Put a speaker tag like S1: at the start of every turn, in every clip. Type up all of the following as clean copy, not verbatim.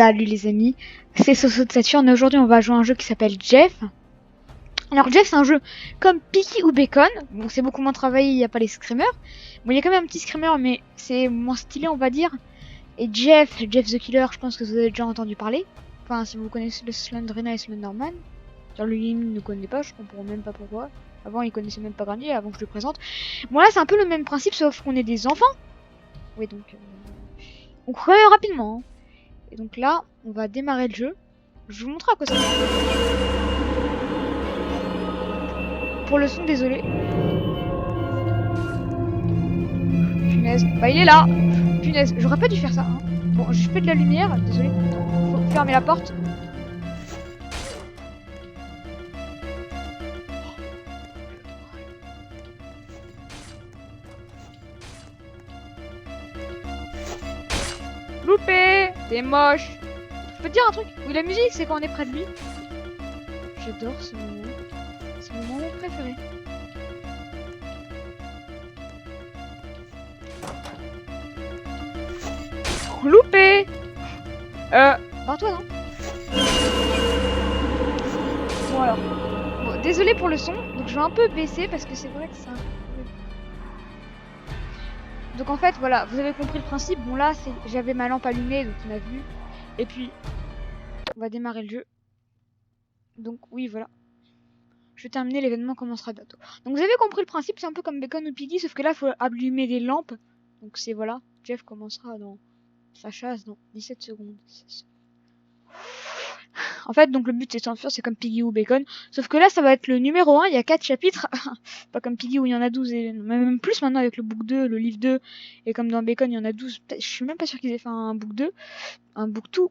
S1: Salut les amis, c'est Soso de Saturne et aujourd'hui on va jouer à un jeu qui s'appelle Jeff. Alors Jeff c'est un jeu comme Piggy ou Bacon, bon c'est beaucoup moins travaillé, il n'y a pas les screamers. Bon il y a quand même un petit screamer mais c'est moins stylé on va dire. Et Jeff the Killer, je pense que vous avez déjà entendu parler. Enfin si vous connaissez le Slendrina et Slenderman. Genre lui il ne connaît pas, je comprends même pas pourquoi. Avant il connaissait même pas Granny avant que je le présente. Bon là c'est un peu le même principe sauf qu'on est des enfants. Oui donc on crée rapidement. Hein. Et donc là, on va démarrer le jeu. Je vous montre à quoi ça sert. Pour le son, désolé. Punaise. Bah il est là. Punaise, j'aurais pas dû faire ça. Hein. Bon, je fais de la lumière, désolé. Faut fermer la porte. Loupé. T'es moche. Je peux te dire un truc. Oui, la musique, c'est quand on est près de lui. J'adore ce moment. C'est mon moment préféré. Loupé. Barre-toi, non? Bon alors. Bon, désolé pour le son. Donc je vais un peu baisser parce que c'est vrai que ça... Donc en fait, voilà, vous avez compris le principe. Bon là, j'avais ma lampe allumée, donc on a vu. Et puis, on va démarrer le jeu. Donc oui, voilà. Je vais terminer, l'événement commencera bientôt. Donc vous avez compris le principe, c'est un peu comme Bacon ou Piggy, sauf que là, il faut allumer des lampes. Donc c'est voilà, Jeff commencera dans sa chasse dans 17 secondes. En fait, donc le but c'est de s'enfuir, c'est comme Piggy ou Bacon. Sauf que là, ça va être le numéro 1, il y a 4 chapitres. Pas comme Piggy où il y en a 12, et même plus maintenant avec le book 2, le livre 2. Et comme dans Bacon, il y en a 12. Je suis même pas sûr qu'ils aient fait un book 2, un book 2.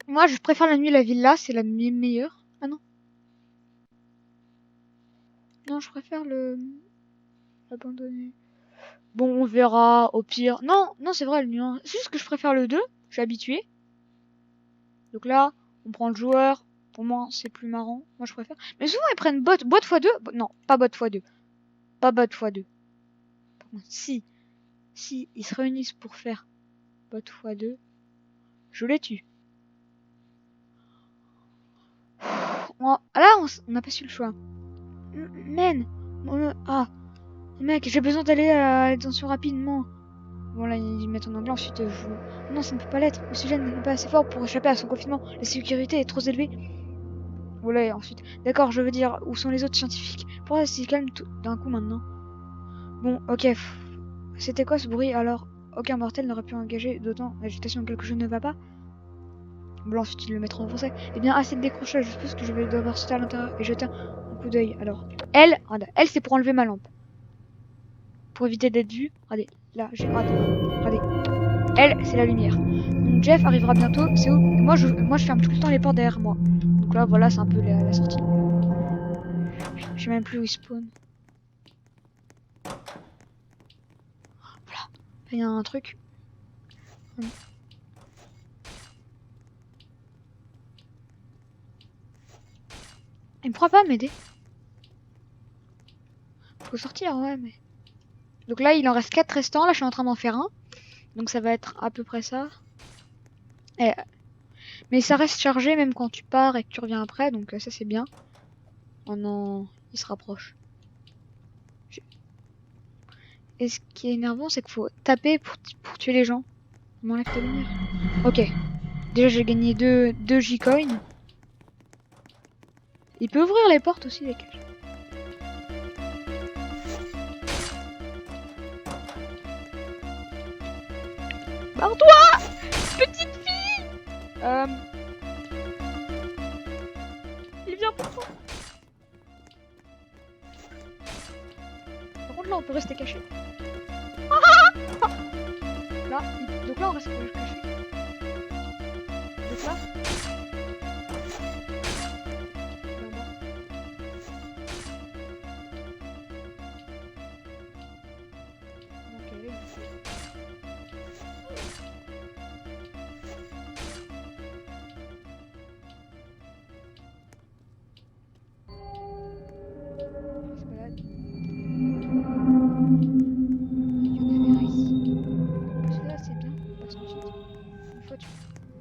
S1: Moi, je préfère la nuit, la villa, c'est la meilleure. Ah non. Non, je préfère l'abandonner. Bon, on verra, au pire. Non, non, c'est vrai, le nuance. C'est juste que je préfère le 2, je suis habitué. Donc là, on prend le joueur. Pour moi, c'est plus marrant. Moi, je préfère. Mais souvent, ils prennent boîte x2. Non, pas boîte x2. Pas boîte x2. Si ils se réunissent pour faire boîte x2, je les tue. Là, on n'a pas su le choix. Men. Ah. Mec, j'ai besoin d'aller à l'attention rapidement. Bon là ils mettent en anglais ensuite non ça ne peut pas l'être. Oxygène n'est pas assez fort pour échapper à son confinement. La sécurité est trop élevée. Voilà ensuite. D'accord je veux dire où sont les autres scientifiques? Pourquoi c'est calme tout d'un coup maintenant? Bon ok. C'était quoi ce bruit alors? Aucun mortel n'aurait pu engager d'autant d'agitation. Quelque chose ne va pas? Bon ensuite ils le mettront en français. Eh bien assez de décrochage. Je suppose que je vais devoir sauter à l'intérieur et jeter un coup d'œil. Alors elle c'est pour enlever ma lampe. Pour éviter d'être vue. Regardez là j'ai regardez. Elle, c'est la lumière. Donc Jeff arrivera bientôt. C'est où? Moi je ferme tout le temps les portes derrière moi. Donc là, voilà, c'est un peu la sortie. Je sais même plus où il spawn. Voilà. Il y a un truc. Il ne pourra pas m'aider. Faut sortir, ouais, mais... Donc là, il en reste 4 restants. Là, je suis en train d'en faire un. Donc ça va être à peu près ça. Et... Mais ça reste chargé même quand tu pars et que tu reviens après. Donc ça, c'est bien. Oh non, il se rapproche. Et ce qui est énervant, c'est qu'il faut taper pour tuer les gens. On m'enlève ta lumière. Ok. Déjà, j'ai gagné 2 J-coins. Il peut ouvrir les portes aussi, les cages. Barre-toi, petite fille. Il vient pour toi. Par contre, là, on peut rester caché. Là, donc là, on reste caché. Donc là.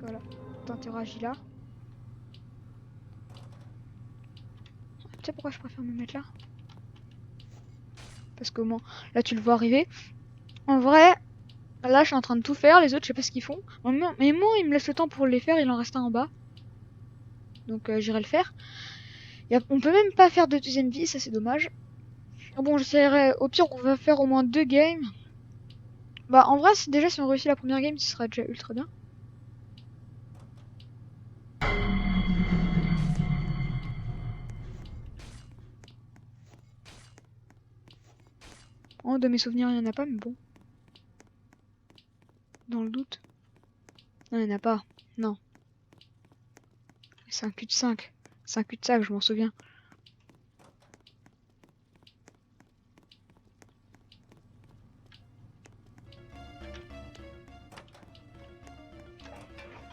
S1: Voilà. interagit là. Tu sais pourquoi je préfère me mettre là? Parce qu'au moins, là tu le vois arriver. En vrai, là je suis en train de tout faire, les autres je sais pas ce qu'ils font. Mais moi il me laisse le temps pour les faire, il en reste un en bas. Donc j'irai le faire. On peut même pas faire de deuxième vie, ça c'est dommage. Bon, j'essaierai, au pire on va faire au moins 2 games. Bah en vrai, déjà si on réussit la première game, ce sera déjà ultra bien. Oh, de mes souvenirs, il y en a pas, mais bon. Dans le doute. Non, il n'y en a pas. Non. C'est un cul-de-sac. C'est un cul-de-sac, je m'en souviens.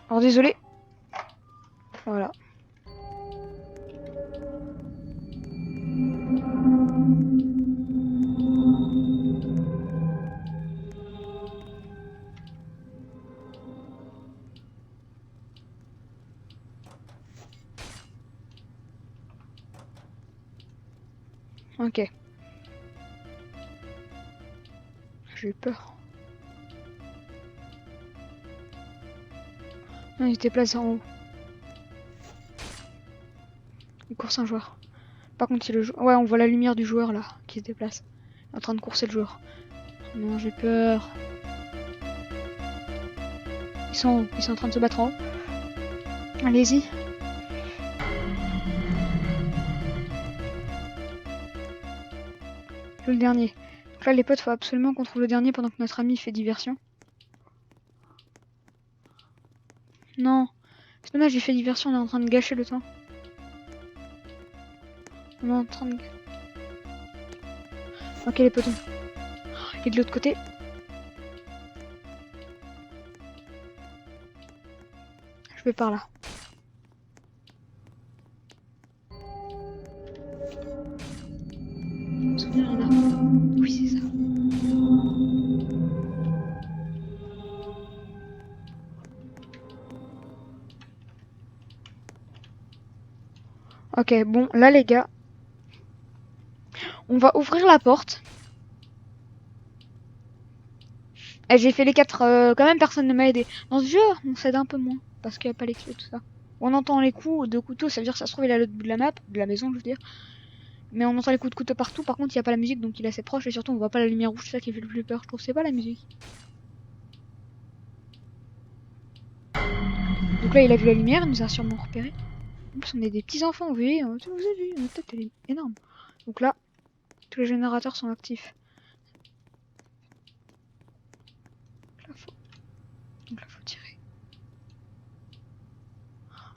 S1: Alors désolé. Voilà. Ok. J'ai eu peur. Non, il était placé en haut. Il course un joueur. Par contre, c'est le joueur. Ouais, on voit la lumière du joueur là, qui se déplace. Il est en train de courser le joueur. Non, j'ai peur. Ils sont en train de se battre en haut. Allez-y. Le dernier. Donc là, les potes, faut absolument qu'on trouve le dernier pendant que notre ami fait diversion. Non. C'est dommage, il fait diversion, on est en train de gâcher le temps. On est en train de... Ok, les potes. Il est de l'autre côté. Je vais par là. Souvenir, il y en a. Oui, c'est ça. Ok, bon, là les gars, on va ouvrir la porte. Et j'ai fait les 4, quand même personne ne m'a aidé. Dans ce jeu, on s'aide un peu moins, parce qu'il n'y a pas les clés, tout ça. On entend les coups de couteau, ça veut dire que ça se trouve il est à l'autre bout de la map, de la maison je veux dire. Mais on entend les coups de couteau partout, par contre il n'y a pas la musique, donc il est assez proche, et surtout on voit pas la lumière rouge, c'est ça qui fait le plus peur, je trouve, c'est pas la musique. Donc là il a vu la lumière, il nous a sûrement repéré. En plus on est des petits enfants, vous voyez, vous avez vu, notre tête elle est énorme. Donc là, tous les générateurs sont actifs. Donc là faut tirer.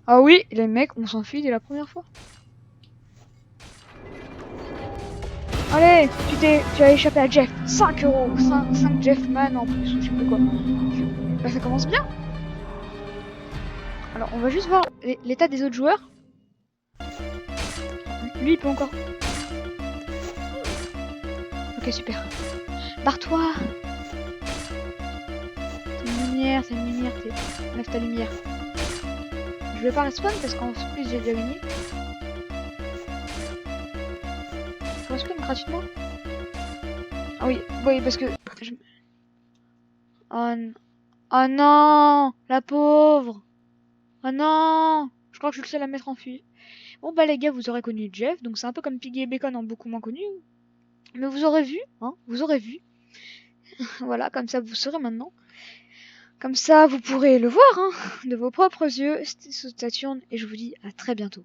S1: Ah oui, les mecs, on s'enfuit dès la première fois. Allez, tu as échappé à Jeff. 5 euros, 5 Jeffman en plus, ou je sais plus quoi. Bah, ça commence bien. Alors, on va juste voir l'état des autres joueurs. Lui, il peut encore... Ok, super. Barre-toi. C'est une lumière, enlève ta lumière. Je vais pas respawn parce qu'en plus, j'ai déjà gagné. Je respawn gratuitement. Ah oui, oui, parce que... Oh non, la pauvre. Oh non, je crois que je suis le seul à mettre en fuite. Bon bah les gars, vous aurez connu Jeff, donc c'est un peu comme Piggy et Bacon en beaucoup moins connu. Mais vous aurez vu, hein, vous aurez vu. Voilà, comme ça vous saurez maintenant. Comme ça vous pourrez le voir, hein, de vos propres yeux. C'était Saturne et je vous dis à très bientôt.